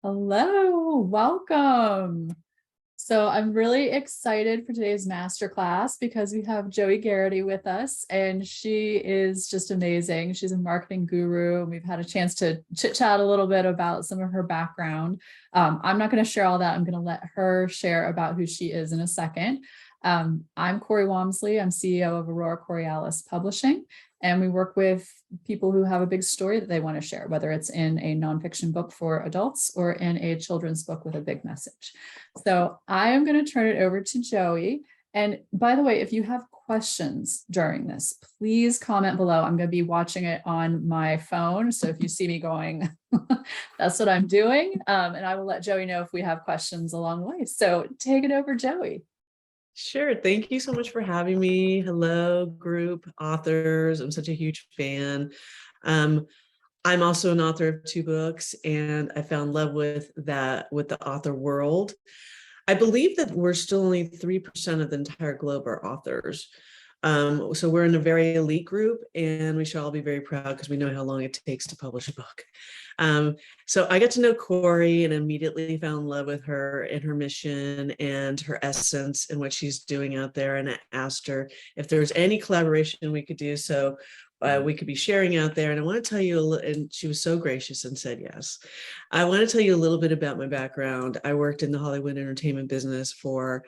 Hello, welcome. So I'm really excited for today's masterclass because we have Joie Gharrity with us, and she is just amazing. She's a marketing guru, and we've had a chance to chit chat a little bit about some of her background. I'm not going to share all that. I'm going to let her share about who she is in a second. I'm Corey Walmsley. I'm CEO of Aurora Borealis Publishing, and we work with people who have a big story that they want to share, whether it's in a nonfiction book for adults or in a children's book with a big message. So I am going to turn it over to Joie. And by the way, if you have questions during this, please comment below. I'm going to be watching it on my phone. So if you see me going, that's what I'm doing. And I will let Joie know if we have questions along the way. So take it over, Joie. Sure. Thank you so much for having me. Hello, group authors. I'm such a huge fan. I'm also an author of 2 books, and I found love with the author world. I believe that we're still only 3% of the entire globe are authors. So we're in a very elite group, and we should all be very proud because we know how long it takes to publish a book. So I got to know Corey and immediately fell in love with her and her mission and her essence and what she's doing out there. And I asked her if there was any collaboration we could do so we could be sharing out there. And I want to tell you, and she was so gracious and said yes. I want to tell you a little bit about my background. I worked in the Hollywood entertainment business for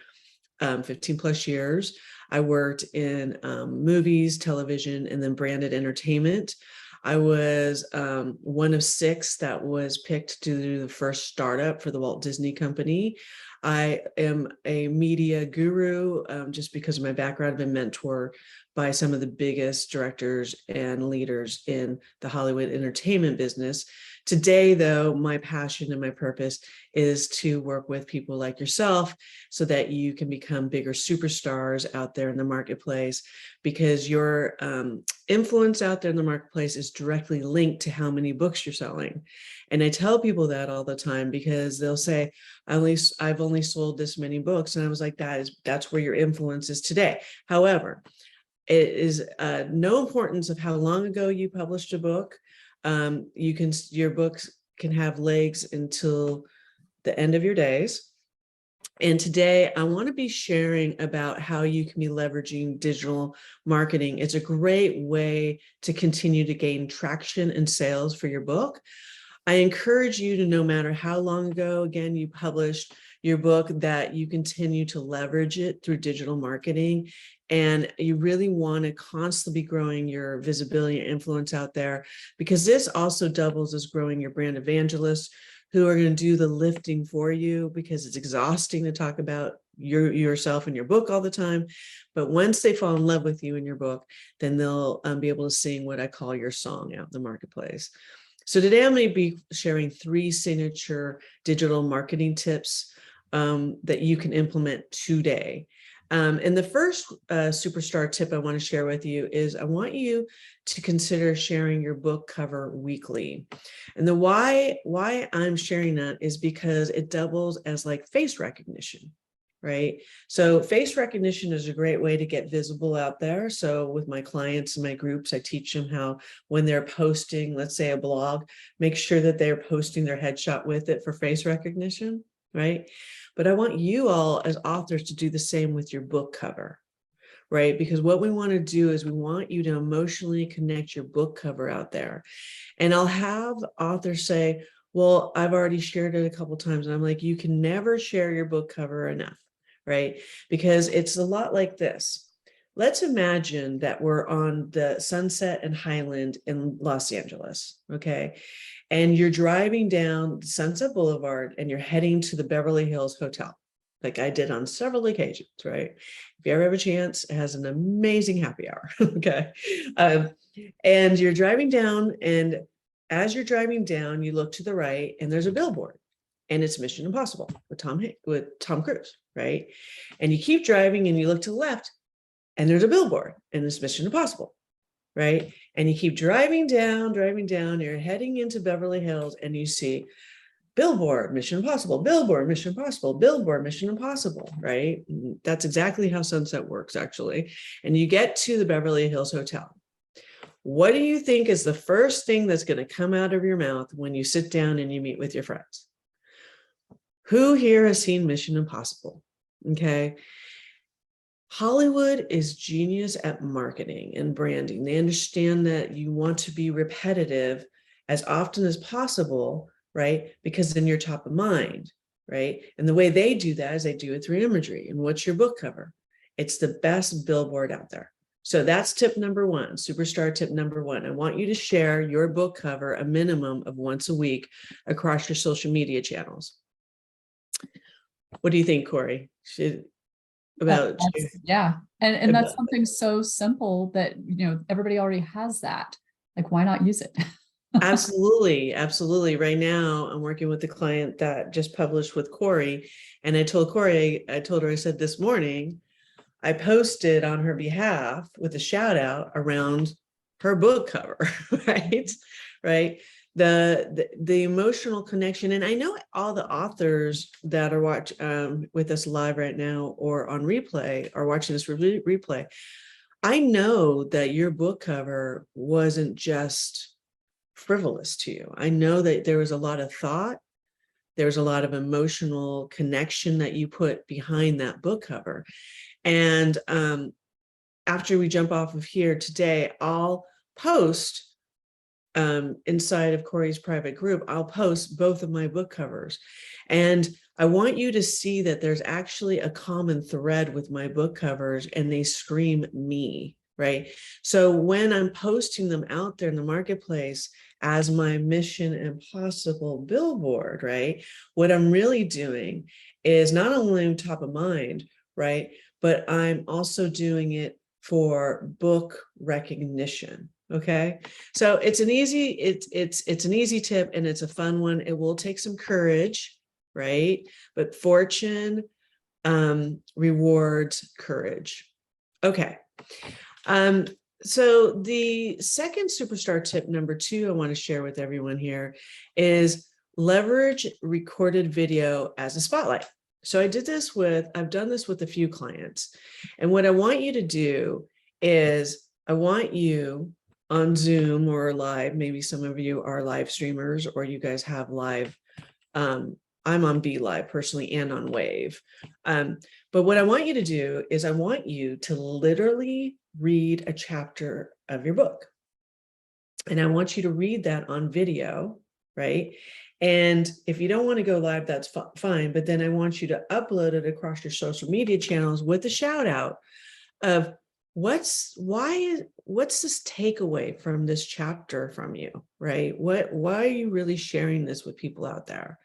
15 plus years. I worked in movies, television, and then branded entertainment. I was one of 6 that was picked to do the first startup for the Walt Disney Company. I am a media guru just because of my background. I've been mentored by some of the biggest directors and leaders in the Hollywood entertainment business. Today, though, my passion and my purpose is to work with people like yourself so that you can become bigger superstars out there in the marketplace, because your influence out there in the marketplace is directly linked to how many books you're selling. And I tell people that all the time because they'll say, I've only sold this many books. And I was like, that's where your influence is today. However, it is no importance of how long ago you published a book. Your books can have legs until the end of your days. And today I want to be sharing about how you can be leveraging digital marketing. It's a great way to continue to gain traction and sales for your book. I encourage you to, no matter how long ago, again, you published your book, that you continue to leverage it through digital marketing. And you really want to constantly be growing your visibility and influence out there, because this also doubles as growing your brand evangelists who are going to do the lifting for you, because it's exhausting to talk about yourself and your book all the time. But once they fall in love with you and your book, then they'll be able to sing what I call your song out in the marketplace. So today I'm going to be sharing 3 signature digital marketing tips that you can implement today. And the first superstar tip I want to share with you is I want you to consider sharing your book cover weekly. And the why I'm sharing that is because it doubles as like face recognition, right? So face recognition is a great way to get visible out there. So with my clients and my groups, I teach them how, when they're posting, let's say a blog, make sure that they're posting their headshot with it for face recognition, right? But I want you all as authors to do the same with your book cover, right? Because what we want to do is we want you to emotionally connect your book cover out there. And I'll have authors say, well, I've already shared it a couple of times. And I'm like, you can never share your book cover enough, right? Because it's a lot like this. Let's imagine that we're on the Sunset and Highland in Los Angeles, okay? And you're driving down Sunset Boulevard and you're heading to the Beverly Hills Hotel, like I did on several occasions, right? If you ever have a chance, it has an amazing happy hour, okay? And you're driving down, and as you're driving down, you look to the right and there's a billboard, and it's Mission Impossible with Tom Cruise, right? And you keep driving and you look to the left and there's a billboard and it's Mission Impossible, right? And you keep driving down, you're heading into Beverly Hills and you see billboard, Mission Impossible, billboard, Mission Impossible, billboard, Mission Impossible, right? That's exactly how Sunset works, actually. And you get to the Beverly Hills Hotel. What do you think is the first thing that's going to come out of your mouth when you sit down and you meet with your friends? Who here has seen Mission Impossible? Okay. Hollywood is genius at marketing and branding. They understand that you want to be repetitive as often as possible, right? Because then you're top of mind, right? And the way they do that is they do it through imagery. And what's your book cover? It's the best billboard out there. So that's tip number one, superstar tip number one. I want you to share your book cover a minimum of once a week across your social media channels. What do you think, Corey? About yeah. And that's something so simple that, everybody already has that. Like, why not use it? Absolutely. Absolutely. Right now, I'm working with the client that just published with Corey. And I told Corey, I told her, I said, this morning, I posted on her behalf with a shout out around her book cover, right? Right. The emotional connection. And I know all the authors that are with us live right now or on replay are watching this replay. I know that your book cover wasn't just frivolous to you. I know that there was a lot of thought. There's a lot of emotional connection that you put behind that book cover. And after we jump off of here today, I'll post inside of Corey's private group, I'll post both of my book covers. And I want you to see that there's actually a common thread with my book covers, and they scream me, right? So when I'm posting them out there in the marketplace as my Mission Impossible billboard, right? What I'm really doing is not only top of mind, right? But I'm also doing it for book recognition. Okay. So it's an easy, it's an easy tip, and it's a fun one. It will take some courage, right? But fortune rewards courage. Okay. So the second superstar tip, number 2, I want to share with everyone here is leverage recorded video as a spotlight. So I've done this with a few clients. And what I want you to do is I want you on Zoom or live, maybe some of you are live streamers or you guys have live. I'm on Be Live personally and on Wave. But what I want you to do is I want you to literally read a chapter of your book. And I want you to read that on video, right? And if you don't want to go live, that's fine. But then I want you to upload it across your social media channels with a shout out of what's this takeaway from this chapter from you, right? Why are you really sharing this with people out there?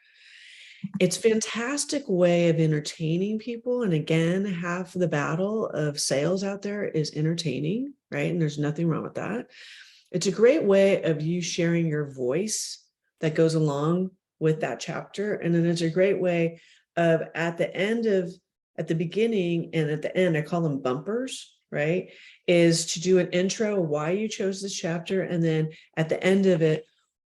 It's a fantastic way of entertaining people. And again, half the battle of sales out there is entertaining, right? And there's nothing wrong with that. It's a great way of you sharing your voice that goes along with that chapter. And then it's a great way of at the beginning and at the end, I call them bumpers, right? Is to do an intro, why you chose this chapter. And then at the end of it,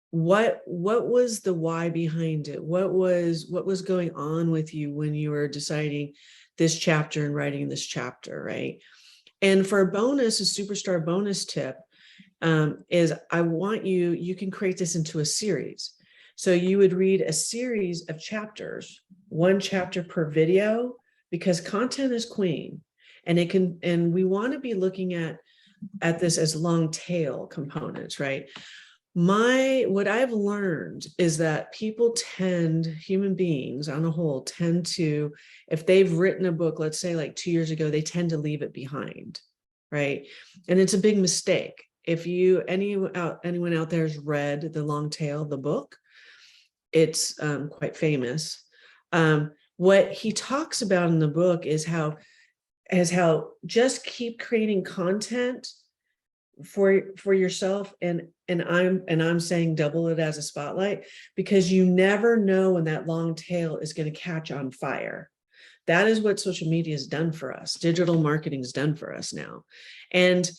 what was the why behind it? What was going on with you when you were deciding this chapter and writing this chapter, right? And for a superstar bonus tip, is I want you can create this into a series. So you would read a series of chapters, 1 chapter per video, because content is queen. And we want to be looking at this as long tail components, right? What I've learned is that human beings on a whole tend to, if they've written a book, let's say like 2 years ago, they tend to leave it behind, right? And it's a big mistake. If anyone out there has read The Long Tail, the book, it's quite famous. What he talks about in the book is how just keep creating content for yourself, and I'm saying double it as a spotlight, because you never know when that long tail is going to catch on fire. That is what social media has done for us. Digital marketing has done for us now. And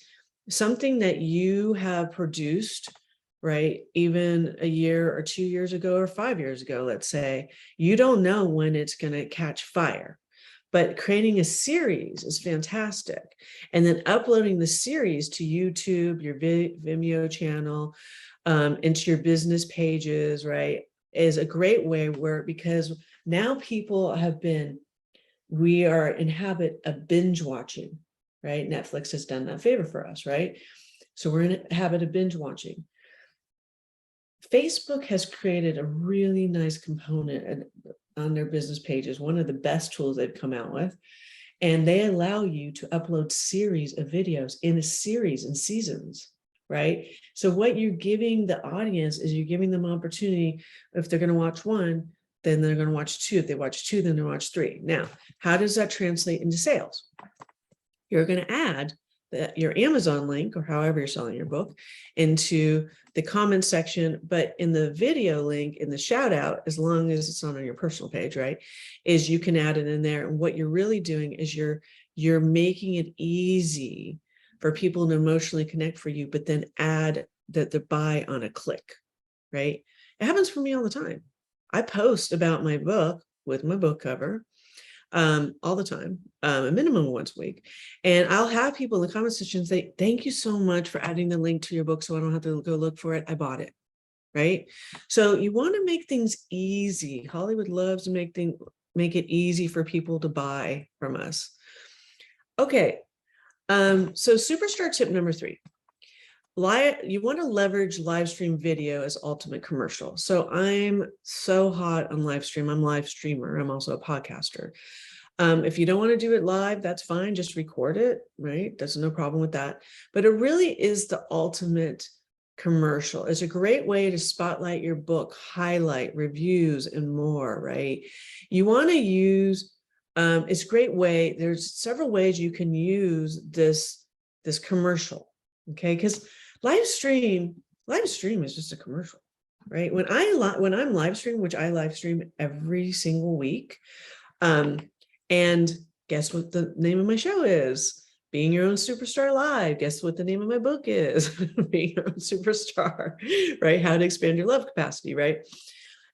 something that you have produced, right, even a year or 2 years ago or 5 years ago, let's say, you don't know when it's going to catch fire. But creating a series is fantastic. And then uploading the series to YouTube, your Vimeo channel, into your business pages, right, is a great way because Now people we are in habit of binge watching, right? Netflix has done that favor for us, right? So we're in a habit of binge watching. Facebook has created a really nice component on their business pages, one of the best tools they've come out with. And they allow you to upload series of videos in a series and seasons, right? So what you're giving the audience is you're giving them opportunity. If they're going to watch one, then they're going to watch two. If they watch two, then they watch three. Now, how does that translate into sales? You're going to add your Amazon link, or however you're selling your book, into the comment section, but in the video link, in the shout out, as long as it's not on your personal page, right, is you can add it in there. And what you're really doing is you're making it easy for people to emotionally connect for you, but then add the buy on a click, right? It happens for me all the time. I post about my book with my book cover all the time, a minimum once a week. And I'll have people in the comment section say, thank you so much for adding the link to your book so I don't have to go look for it. I bought it, right? So you want to make things easy. Hollywood loves to make it easy for people to buy from us. Okay, so superstar tip number 3. You want to leverage live stream video as ultimate commercial. So I'm so hot on live stream. I'm a live streamer. I'm also a podcaster. If you don't want to do it live, that's fine. Just record it, right? There's no problem with that. But it really is the ultimate commercial. It's a great way to spotlight your book, highlight reviews and more, right? You want to use, it's a great way. There's several ways you can use this commercial, okay? Because live stream is just a commercial, right? When I'm live streaming, which I live stream every single week, and guess what the name of my show is? Being Your Own Superstar Live. Guess what the name of my book is? Being Your Own Superstar, right? How to expand your love capacity, right?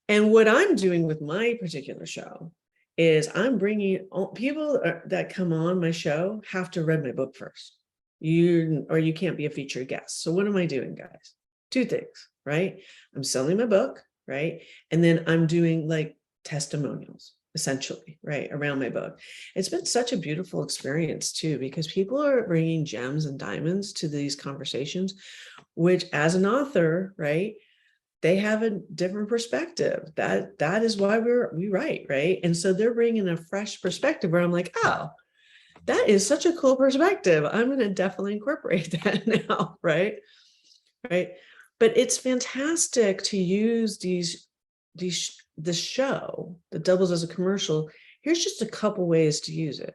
And what I'm doing with my particular show is I'm bringing people that come on my show have to read my book first. You can't be a featured guest. So what am I doing, guys? 2 things, right? I'm selling my book, right? And then I'm doing like testimonials, essentially, right, around my book. It's been such a beautiful experience too, because people are bringing gems and diamonds to these conversations, which as an author, right, they have a different perspective. That is why we write, right? And so they're bringing a fresh perspective where I'm like, oh, that is such a cool perspective. I'm going to definitely incorporate that now, right? Right. But it's fantastic to use the show that doubles as a commercial. Here's just a couple ways to use it.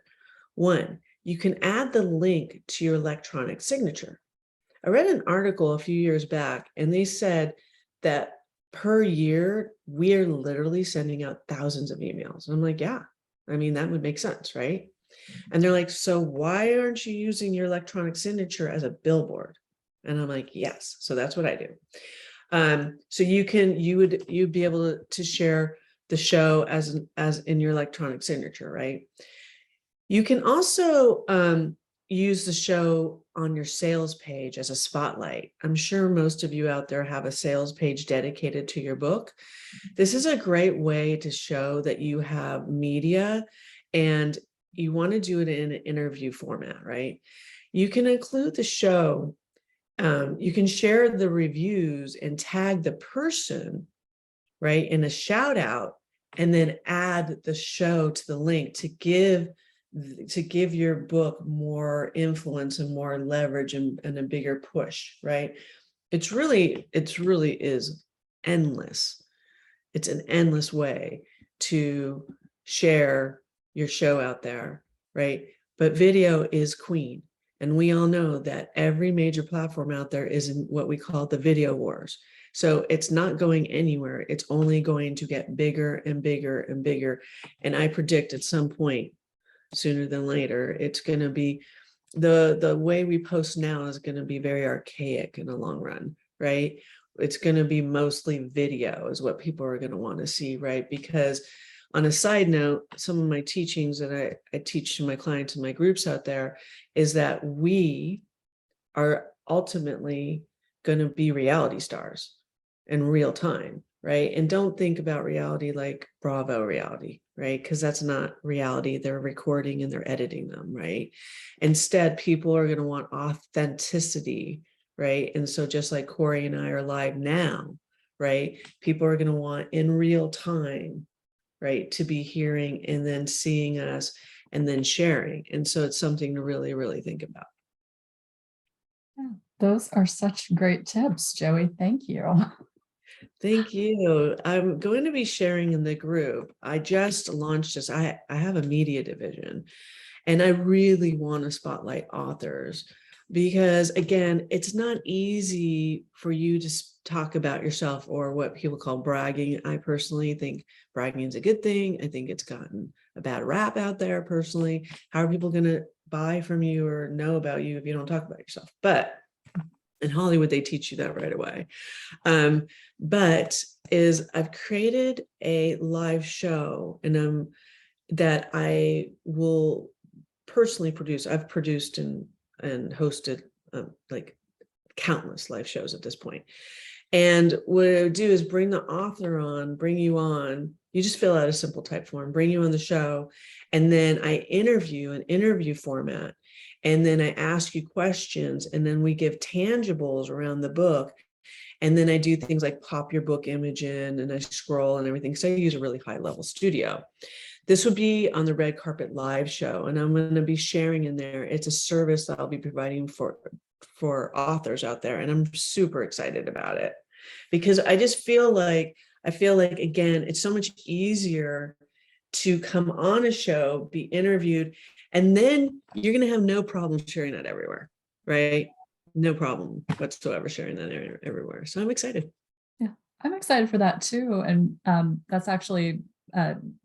1, you can add the link to your electronic signature. I read an article a few years back, and they said that per year, we are literally sending out thousands of emails. And I'm like, yeah, I mean, that would make sense, right? And they're like, so why aren't you using your electronic signature as a billboard? And I'm like, yes. So that's what I do. So you'd be able to share the show as in your electronic signature, right? You can also use the show on your sales page as a spotlight. I'm sure most of you out there have a sales page dedicated to your book. This is a great way to show that you have media, and you want to do it in an interview format, right? You can include the show. You can share the reviews and tag the person, right, in a shout out, and then add the show to the link to give your book more influence and more leverage and a bigger push, right? It really is endless. It's an endless way to share your show out there, right? But video is queen. And we all know that every major platform out there is in what we call the video wars. So it's not going anywhere. It's only going to get bigger and bigger and bigger. And I predict at some point, sooner than later, it's going to be the way we post now is going to be very archaic in the long run, right? It's going to be mostly video is what people are going to want to see, right? Because on a side note, some of my teachings that I teach to my clients and my groups out there is that we are ultimately going to be reality stars in real time, right? And don't think about reality like Bravo reality, right? Because that's not reality. They're recording and they're editing them, right? Instead, people are going to want authenticity, right? And so just like Corey and I are live now, right? People are going to want in real time, right, to be hearing and then seeing us and then sharing. And so it's something to really, really think about. Yeah, those are such great tips, Joey. Thank you. Thank you. I'm going to be sharing in the group. I just launched this. I have a media division, and I really want to spotlight authors because, again, it's not easy for you to talk about yourself or what people call bragging. I personally think bragging is a good thing. I think it's gotten a bad rap out there personally. How are people going to buy from you or know about you if you don't talk about yourself? But in Hollywood, they teach you that right away. But I've created a live show and that I will personally produce. I've produced and hosted like countless live shows at this point. And what I would do is bring the author on, bring you on. You just fill out a simple type form, bring you on the show, and then I interview an interview format. And then I ask you questions, and then we give tangibles around the book. And then I do things like pop your book image in and I scroll and everything. So I use a really high level studio. This would be on the Red Carpet Live show, and I'm going to be sharing in there. It's a service that I'll be providing for authors out there, and I'm super excited about it because I feel like again, it's so much easier to come on a show, be interviewed, and then you're going to have no problem sharing that everywhere, right? No problem whatsoever sharing that everywhere. So I'm excited. Yeah, I'm excited for that too. And that's actually,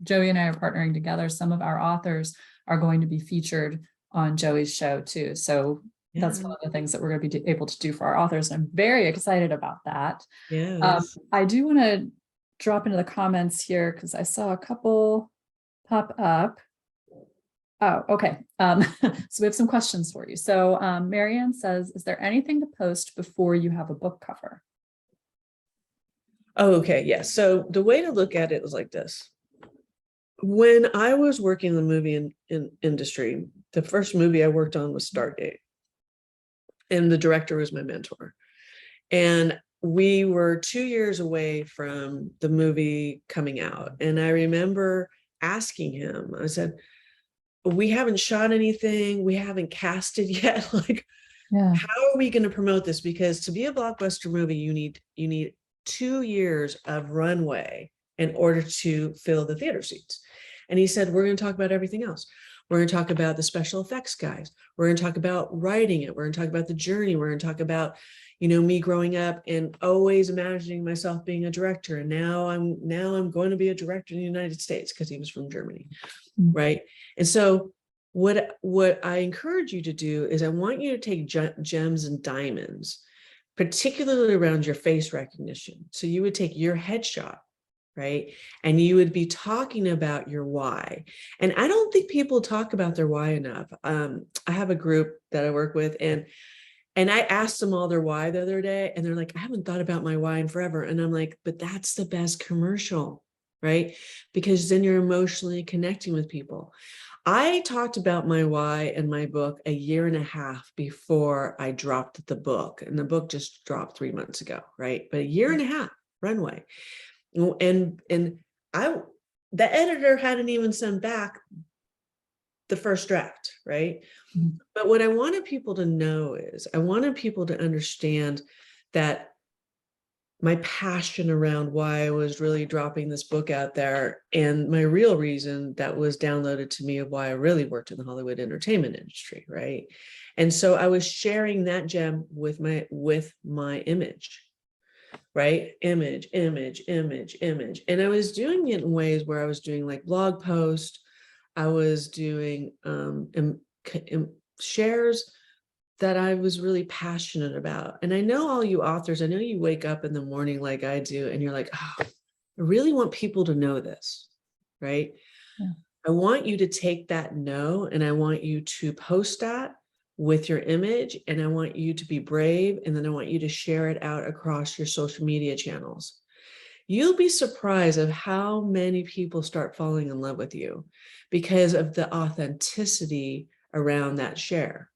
Joey and I are partnering together. Some of our authors are going to be featured on Joey's show too. So that's one of the things that we're going to be able to do for our authors. I'm very excited about that. Yes. I do want to drop into the comments here because I saw a couple pop up. Oh, okay. So we have some questions for you. So Marianne says, is there anything to post before you have a book cover? Oh, okay. Yeah. So the way to look at it is like this. When I was working in the movie in industry, the first movie I worked on was Stargate. And the director was my mentor. And we were 2 years away from the movie coming out. And I remember asking him, I said, we haven't shot anything, we haven't casted yet. Like, Yeah. how are we going to promote this? Because to be a blockbuster movie, you need 2 years of runway in order to fill the theater seats. And he said, we're going to talk about everything else. We're going to talk about the special effects guys. We're going to talk about writing it. We're going to talk about the journey. We're going to talk about, me growing up and always imagining myself being a director. And now I'm going to be a director in the United States because he was from Germany. Mm-hmm. Right. And so what I encourage you to do is I want you to take gems and diamonds, particularly around your face recognition. So you would take your headshot, right? And you would be talking about your why. And I don't think people talk about their why enough. I have a group that I work with, and I asked them all their why the other day, and they're like, I haven't thought about my why in forever. And I'm like, but that's the best commercial, right? Because then you're emotionally connecting with people. I talked about my why in my book a year and a half before I dropped the book, and the book just dropped 3 months ago, right? But a year and a half runway. And the editor hadn't even sent back the first draft, right? Mm-hmm. But what I wanted people to know is I wanted people to understand that my passion around why I was really dropping this book out there, and my real reason that was downloaded to me of why I really worked in the Hollywood entertainment industry, right? And so I was sharing that gem with my image, right? Image. And I was doing it in ways where I was doing like blog posts. I was doing shares that I was really passionate about. And I know all you authors, I know you wake up in the morning like I do, and you're like, oh, I really want people to know this, right? Yeah. I want you to take that no, and I want you to post that with your image, and I want you to be brave, and then I want you to share it out across your social media channels. you'll be surprised of how many people start falling in love with you because of the authenticity around that share.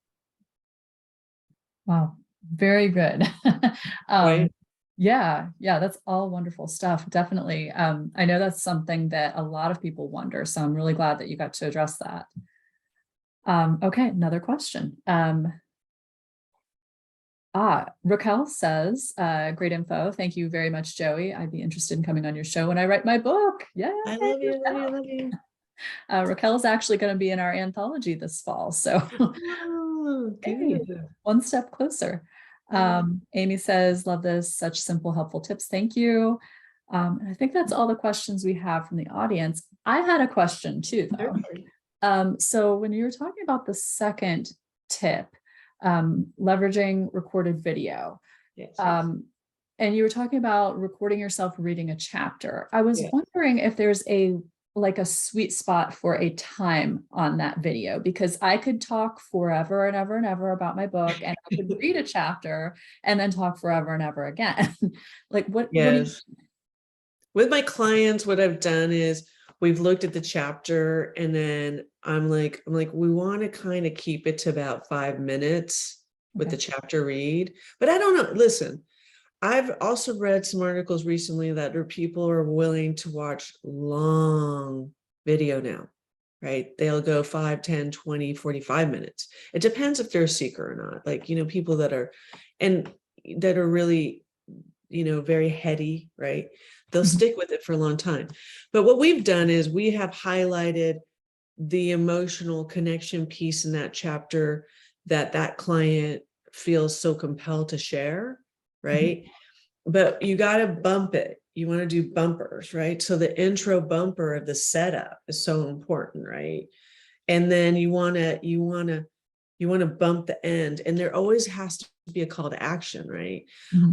Wow, very good. Right? Yeah, that's all wonderful stuff. Definitely. I know that's something that a lot of people wonder, so I'm really glad that you got to address that. Okay, another question. Raquel says, great info. Thank you very much, Joey. I'd be interested in coming on your show when I write my book. Yeah. I love you, love you, love you. Raquel is actually going to be in our anthology this fall. So Oh, hey, good. one step closer. Amy says, love this, such simple, helpful tips. Thank you. I think that's all the questions we have from the audience. I had a question too, though. So when you were talking about the second tip, leveraging recorded video, Yes. and you were talking about recording yourself reading a chapter. I was Yeah. wondering if there's like a sweet spot for a time on that video, because I could talk forever and ever and ever about my book, and I could read a chapter and then talk forever and ever again. Like what do you Yes. With my clients, what I've done is we've looked at the chapter and then I'm like, we want to kind of keep it to about 5 minutes with the chapter read. But I don't know. Listen, I've also read some articles recently that people are willing to watch long video now, right? They'll go 5, 10, 20, 45 minutes. It depends if they're a seeker or not. Like, people that are, and that are really, very heady, right? They'll stick with it for a long time. But what we've done is we have highlighted the emotional connection piece in that chapter that client feels so compelled to share, right? But you got to bump it. You want to do bumpers, right? So the intro bumper of the setup is so important, right? And then you want to bump the end, and there always has to be a call to action, right?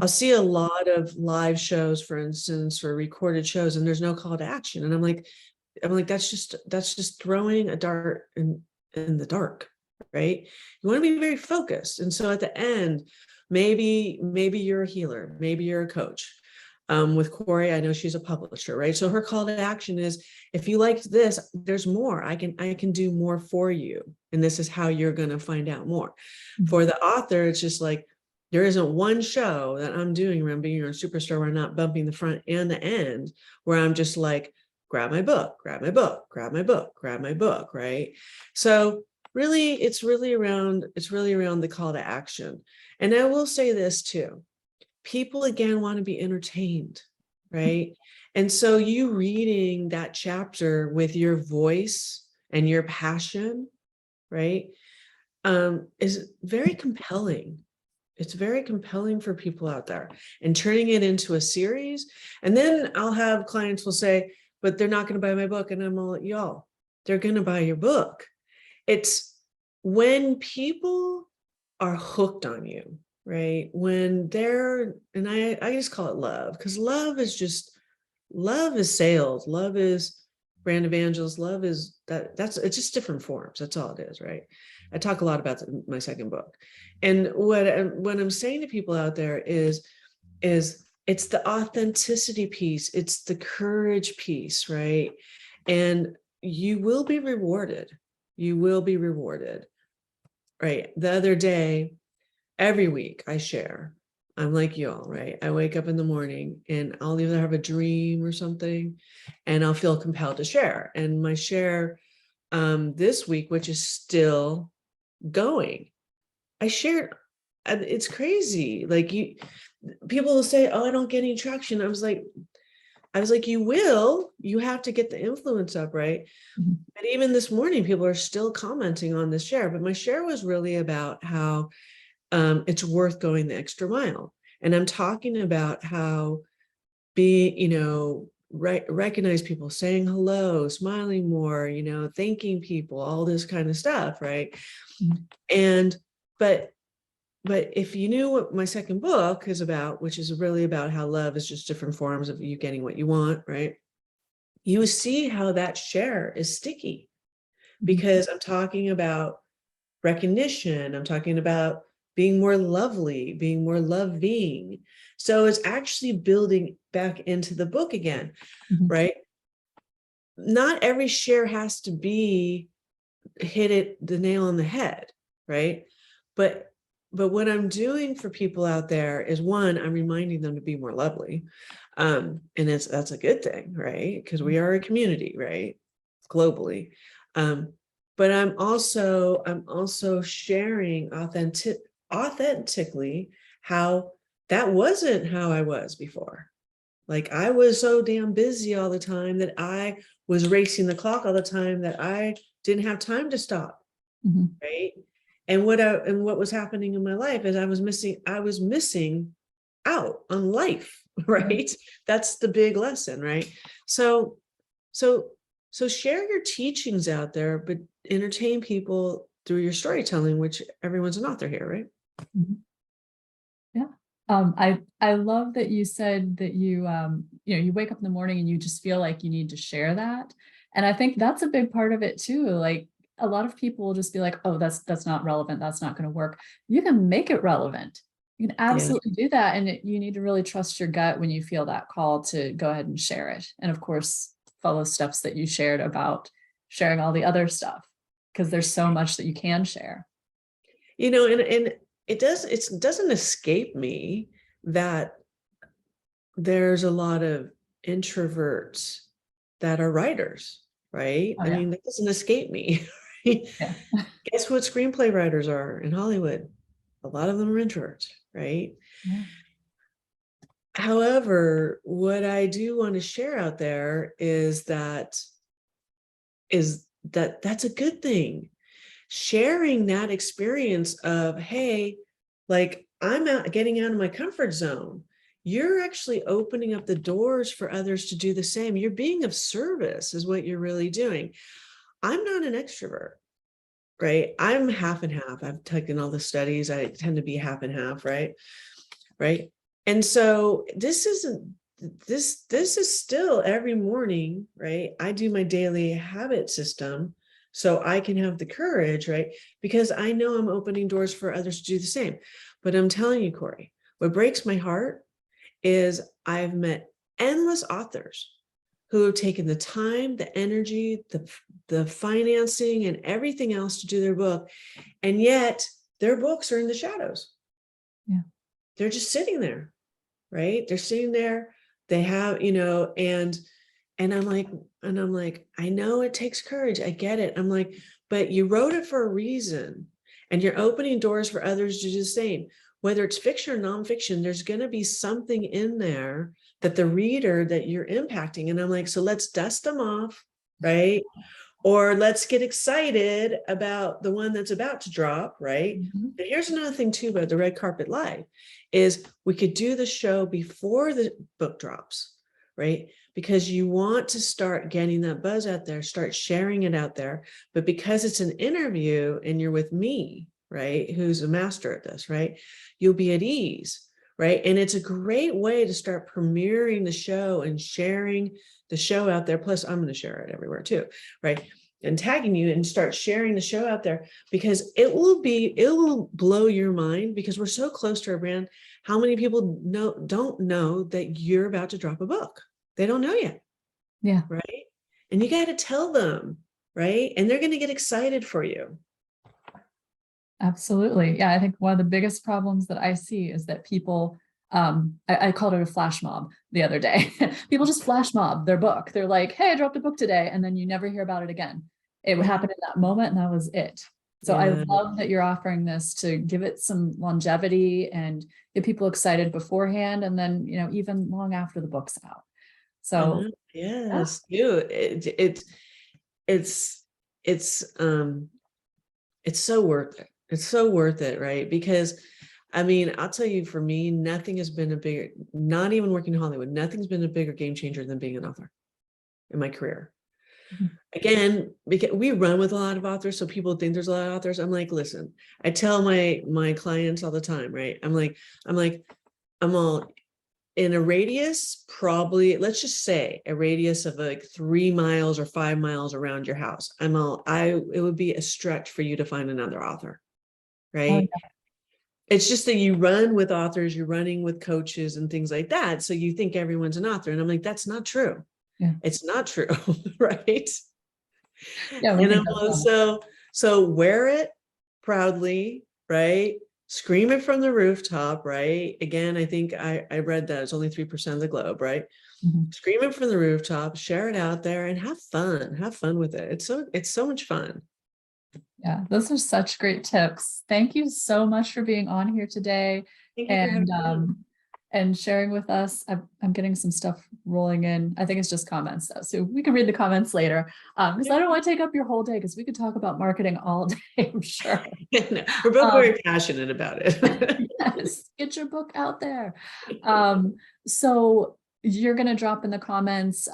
I'll see a lot of live shows, for instance, or recorded shows, and there's no call to action. And I'm like, that's just throwing a dart in the dark, right? You want to be very focused. And so at the end, maybe you're a healer, maybe you're a coach. With Corey, I know she's a publisher, right? So her call to action is, if you liked this, there's more. I can do more for you. And this is how you're going to find out more. For the author, it's just like, there isn't one show that I'm doing around being your superstar where I'm not bumping the front and the end, where I'm just like, grab my book, grab my book, grab my book, grab my book, right? So really, it's really around the call to action. And I will say this too. People again want to be entertained, right? And so you reading that chapter with your voice and your passion, right, is very compelling. It's very compelling for people out there, and turning it into a series. And then I'll have clients will say, but they're not going to buy my book. And I'm all, y'all, they're going to buy your book. It's when people are hooked on you, right? When they're, and I just call it love, because love is sales. Love is brand evangelist. Love is it's just different forms. That's all it is, right? I talk a lot about that in my second book. And what I'm saying to people out there is it's the authenticity piece. It's the courage piece, right? And you will be rewarded. You will be rewarded, right? The other day, every week I share. I'm like y'all, right? I wake up in the morning and I'll either have a dream or something, and I'll feel compelled to share. And my share this week, which is still going, I shared. And it's crazy. Like people will say, "Oh, I don't get any traction." I was like, you have to get the influence up, right? But even this morning, people are still commenting on this share. But my share was really about how it's worth going the extra mile. And I'm talking about how recognize people, saying hello, smiling more, thanking people, all this kind of stuff, right? And but if you knew what my second book is about, which is really about how love is just different forms of you getting what you want, right? You see how that share is sticky, because I'm talking about recognition. I'm talking about being more lovely, being more loving. So it's actually building back into the book again, right? Not every share has to be hit it the nail on the head, right? But what I'm doing for people out there is, one, I'm reminding them to be more lovely. And that's a good thing, right? Because we are a community, right? Globally. But I'm also sharing authentically how that wasn't how I was before. Like, I was so damn busy all the time that I was racing the clock all the time that I didn't have time to stop. Right. And what was happening in my life is I was missing out on life. Right. That's the big lesson. Right. So so share your teachings out there, but entertain people through your storytelling, which everyone's an author here, right? Yeah. I love that you said that you wake up in the morning and you just feel like you need to share that. And I think that's a big part of it too. Like, a lot of people will just be like, oh, that's not relevant. That's not going to work. You can make it relevant. You can absolutely do that. And you need to really trust your gut when you feel that call to go ahead and share it. And of course, follow steps that you shared about sharing all the other stuff, because there's so much that you can share. And it doesn't escape me that there's a lot of introverts that are writers, right? Oh, I yeah. mean, that doesn't escape me. Right? Yeah. Guess what screenplay writers are in Hollywood? A lot of them are introverts, right? Yeah. However, what I do want to share out there is that's a good thing. Sharing that experience of, hey, like, I'm getting out of my comfort zone. You're actually opening up the doors for others to do the same. You're being of service is what you're really doing. I'm not an extrovert, right? I'm half and half. I've taken all the studies. I tend to be half and half, right? Right. And so this is still every morning, right? I do my daily habit system so I can have the courage, right? Because I know I'm opening doors for others to do the same. But I'm telling you, Corey, what breaks my heart is I've met endless authors who have taken the time, the energy, the financing, and everything else to do their book. And yet their books are in the shadows. Yeah. They're just sitting there, right? They're sitting there. They have, and I'm like, I know it takes courage. I get it. I'm like, but you wrote it for a reason, and you're opening doors for others to do the same. Whether it's fiction or nonfiction, there's going to be something in there that the reader that you're impacting. And I'm like, so let's dust them off, right? Or let's get excited about the one that's about to drop, right? And here's another thing too about the Red Carpet Live is we could do the show before the book drops, right? Because you want to start getting that buzz out there, start sharing it out there. But because it's an interview and you're with me, right, who's a master at this, right, you'll be at ease, right? And it's a great way to start premiering the show and sharing the show out there. Plus, I'm going to share it everywhere too, right? And tagging you and start sharing the show out there, because it will blow your mind, because we're so close to our brand. How many people don't know that you're about to drop a book? They don't know yet. Yeah. Right. And you got to tell them, right? And they're going to get excited for you. Absolutely. Yeah. I think one of the biggest problems that I see is that people, I called it a flash mob the other day. People just flash mob their book. They're like, hey, I dropped a book today. And then you never hear about it again. It would happen in that moment, and that was it. So I love that you're offering this to give it some longevity and get people excited beforehand. And then, even long after the book's out. So yes, it's so worth it. It's so worth it, right? Because I mean, I'll tell you, for me, nothing has been not even working in Hollywood, nothing's been a bigger game changer than being an author in my career. Again, because we run with a lot of authors, so people think there's a lot of authors. I'm like, listen, I tell my clients all the time, right? I'm all in a radius, probably, let's just say a radius of like 3 miles or 5 miles around your house. It would be a stretch for you to find another author, right? It's just that you run with authors, you're running with coaches and things like that. So you think everyone's an author. And I'm like, that's not true. Yeah. It's not true, right? Yeah, we And think I'm that's fun. so wear it proudly, right? Scream it from the rooftop, right? Again, I think I read that it's only 3% of the globe, right? Mhm. Scream it from the rooftop, share it out there, and have fun. Have fun with it. It's so much fun. Yeah, those are such great tips. Thank you so much for being on here today Thank you for having me on. and sharing with us. I'm getting some stuff rolling in. I think it's just comments though, so we can read the comments later. Because I don't want to take up your whole day because we could talk about marketing all day, I'm sure. No, we're both Um, very passionate about it. yes, get your book out there. So you're gonna drop in the comments.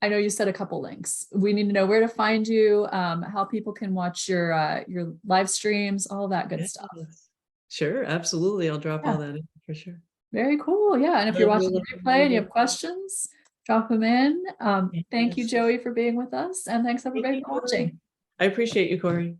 I know you said a couple links. We need to know where to find you, how people can watch your live streams, all that good Yes. stuff. Sure, absolutely. I'll drop all Yeah, that in for sure. very cool. Yeah, and if you're Lovely, watching the lovely, replay and you lovely. have questions, drop them in. Thank you, Yes. Joey, for being with us, and thanks Thank everybody you, for Corey. watching. I appreciate you, Corey.